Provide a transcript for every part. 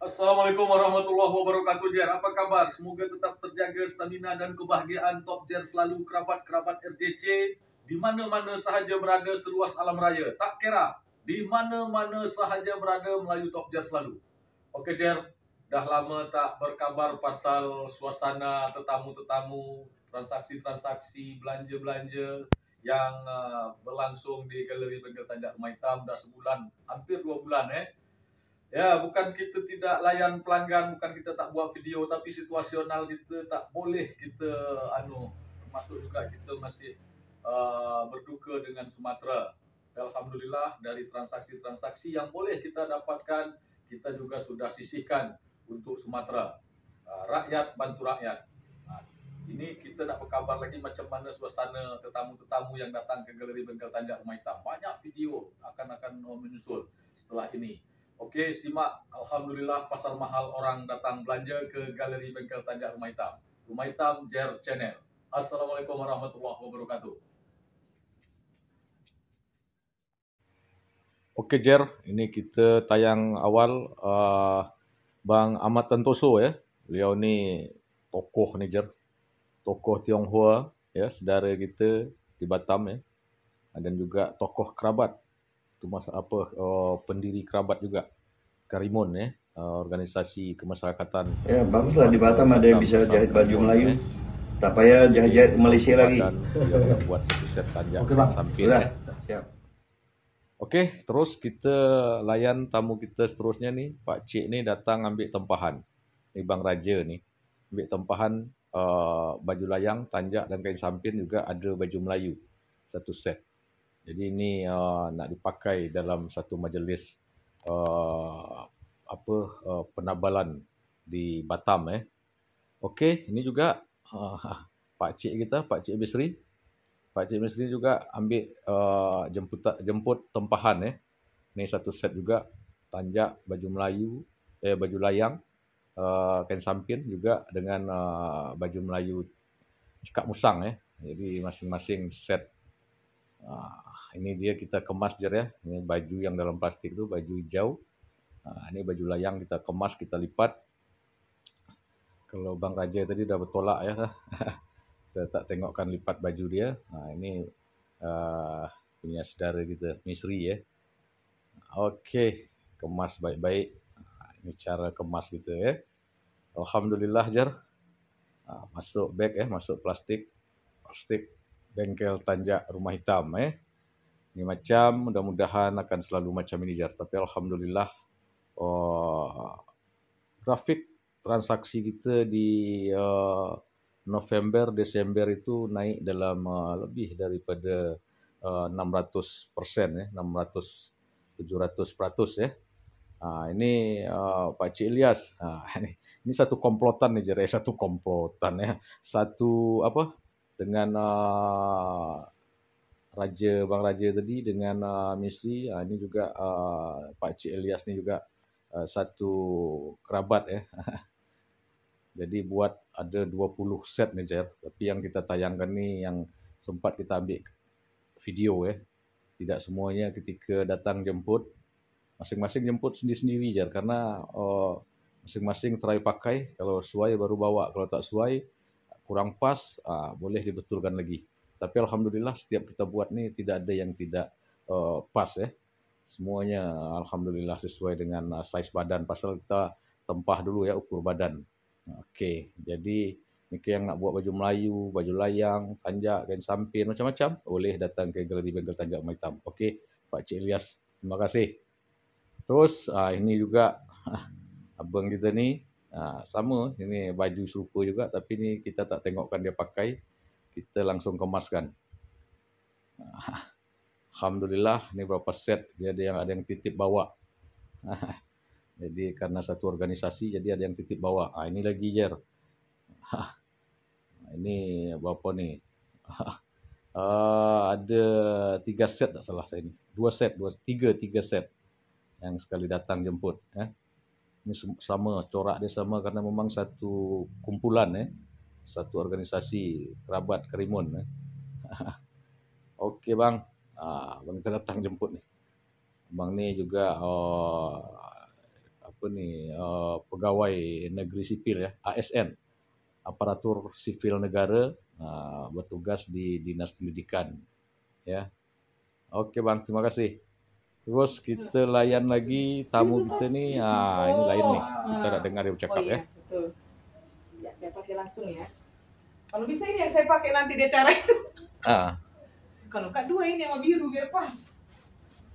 Assalamualaikum warahmatullahi wabarakatuh, Jer. Apa kabar? Semoga tetap terjaga stamina dan kebahagiaan Top Jer selalu kerabat-kerabat RJC di mana-mana sahaja berada seluas alam raya. Tak kira di mana-mana sahaja berada, Melayu Top Jer selalu. Okey, Jer. Dah lama tak berkabar pasal suasana tetamu-tetamu, transaksi-transaksi, belanja-belanja yang berlangsung di Galeri Bengkel Tanjak Rumah Hitam dah sebulan, hampir 2 bulan. Ya, bukan kita tidak layan pelanggan, bukan kita tak buat video, tapi situasional kita tak boleh kita termasuk juga kita masih berduka dengan Sumatera. Alhamdulillah dari transaksi-transaksi yang boleh kita dapatkan, kita juga sudah sisihkan untuk Sumatera. Rakyat bantu rakyat. Ini kita nak berkabar lagi macam mana suasana tetamu-tetamu yang datang ke Galeri Bengkel Tanjak Rumah Hitam. Banyak video akan menyusul setelah ini. Okey, simak. Alhamdulillah pasal mahal orang datang belanja ke Galeri Bengkel Tanjak Rumah Hitam. Rumah Hitam Jer Channel. Assalamualaikum warahmatullahi wabarakatuh. Okey Jer, ini kita tayang awal Bang Ahmad Tantoso ya. Beliau ni tokoh ni Jer. Tokoh Tionghoa ya, saudara kita di Batam ya. Dan juga tokoh kerabat. Itu pendiri kerabat juga. Karimun ya, organisasi kemasyarakatan. Ya, baguslah di Batam ada yang bisa jahit baju Melayu. Tak payah jahit Malaysia lagi. Dia buat satu set tanjak samping. Sudah, siap. Okey, terus kita layan tamu kita seterusnya ni. Pak Cik ni datang ambil tempahan. Ni Bang Raja ni. Ambil tempahan baju layang, tanjak dan kain sampin, juga ada baju Melayu. Satu set. Jadi ini nak dipakai dalam satu majlis penabalan di Batam Okey, ini juga Pak Cik kita, Pak Cik Bisri. Pak Cik Misri juga ambil jemput tempahan Ini satu set juga, tanjak, baju Melayu, baju layang, kain sampin juga dengan baju Melayu cekak musang Jadi masing-masing set. Ini dia kita kemas Jer ya. Ini baju yang dalam plastik tu, baju hijau. Ini baju layang kita kemas, kita lipat. Kalau Bang Raja tadi dah bertolak ya. Kita tak tengokkan lipat baju dia. Ini punya saudara kita, Misri Okey, kemas baik-baik. Ini cara kemas kita Alhamdulillah Jar. Masuk beg masuk plastik. Plastik Bengkel Tanjak Rumah Hitam Ini macam, mudah-mudahan akan selalu macam ini Jar. Tapi alhamdulillah grafik transaksi kita di November, Desember itu naik dalam lebih daripada 600%, 700% Ini Pak Cik Ilyas. Ini satu komplotan nih Jer, satu komplotan Satu dengan Bang Raja tadi dengan Misri. Ini juga Pak Cik Ilyas ni juga satu kerabat Jadi buat ada 20 set ni Jer. Tapi yang kita tayangkan ni yang sempat kita ambil video Tidak semuanya ketika datang jemput. Masing-masing jemput sendiri-sendiri Jer. Karena masing-masing try pakai. Kalau sesuai baru bawa. Kalau tak sesuai, kurang pas, boleh dibetulkan lagi. Tapi alhamdulillah setiap kita buat ni tidak ada yang tidak pas Semuanya alhamdulillah sesuai dengan saiz badan. Pasal kita tempah dulu ukur badan. Okey, jadi mereka yang nak buat baju Melayu, baju layang, tanjak, kain sampin, macam-macam, boleh datang ke Galeri Bengkel Tanjak Rumah Hitam. Okey, Pak Cik Ilyas, terima kasih. Terus, ini juga abang kita ni, sama, ini baju serupa juga, tapi ni kita tak tengokkan dia pakai, kita langsung kemaskan. Alhamdulillah, ni berapa set, dia ada yang titip bawa. Jadi karena satu organisasi, jadi ada yang titip bawa. Ini lagi Jer. Ini berapa ni? Ada 3 set tak salah saya ni. 2 set, 3 set yang sekali datang jemput. Ini sama, corak dia sama karena memang satu kumpulan satu organisasi kerabat Karimun. Okey bang, bang kita datang jemput ni. Bang ni juga pegawai negeri sipil ya, ASN, aparatur sipil negara, bertugas di Dinas Pendidikan ya. Oke Bang, terima kasih. Terus kita layan lagi tamu kita nih. Ini lain nih. Kita nak dengar dia bercakap ya. Betul. Ya, saya pakai langsung ya. Kalau bisa ini yang saya pakai nanti di acara itu. Kalau enggak 2 ini sama biru biar pas.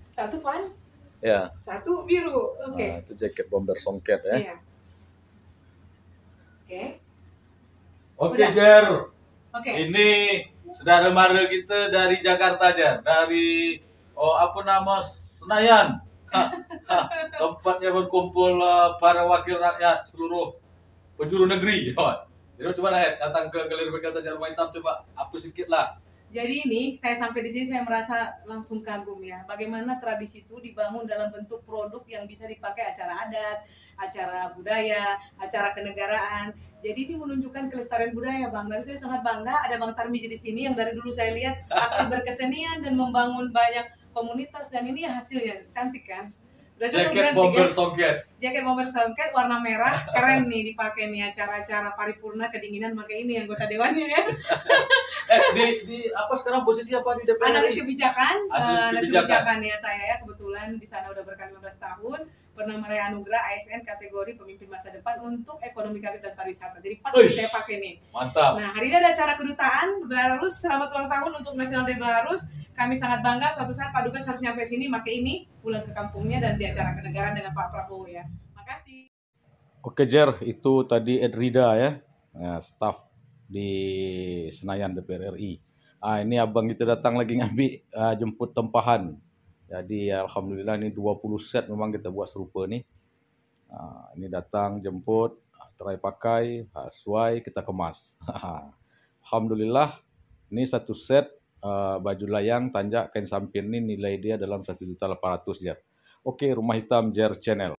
1 pan. Ya. 1 biru. Oke. Itu jaket bomber songket ya. Iya. Oke. Oke Jer, Oke. ini saudara mara kita dari Jakarta Jer, dari Senayan, tempatnya berkumpul para wakil rakyat seluruh penjuru negeri. Jadi coba datang ke Galeri PKL Tanjung Rumah Hitam, coba hapus sedikit lah. Jadi ini saya sampai di sini saya merasa langsung kagum ya. Bagaimana tradisi itu dibangun dalam bentuk produk yang bisa dipakai acara adat, acara budaya, acara kenegaraan. Jadi ini menunjukkan kelestarian budaya Bang. Dan saya sangat bangga ada Bang Tarmizi di sini yang dari dulu saya lihat aktif berkesenian dan membangun banyak komunitas, dan ini hasilnya cantik kan. Udah cocok Jaket ganti, bomber kan? songket. Jaket bomber songket warna merah, keren nih dipakai nih acara-acara paripurna kedinginan pakai ini anggota dewannya ya. Di apa sekarang posisi apa di DPR? Analis kebijakan, Analis kebijakan ya saya ya, kebetulan di sana udah berkali 15 tahun, pernah meraih anugerah ASN kategori pemimpin masa depan untuk ekonomi kreatif dan pariwisata. Jadi pas saya pakai nih. Mantap. Nah, hari ini ada acara kedutaan Belarus, selamat ulang tahun untuk Nasional Day Belarus. Kami sangat bangga suatu saat Pak Dubes harus nyampe sini pakai ini, pulang ke kampungnya dan di acara kenegaraan dengan Pak Prabowo ya. Makasih. Oke Jer, itu tadi Ed Rida ya, staf di Senayan DPR RI. Ini abang kita datang lagi ngambil jemput tempahan. Jadi alhamdulillah ini 20 set memang kita buat serupa nih. Ini datang jemput, try pakai, sesuai kita kemas. Alhamdulillah ini 1 set baju layang tanjak kain sampir ini nilai dia dalam 1.800.000 Jer. Oke, Rumah Hitam Jer Channel.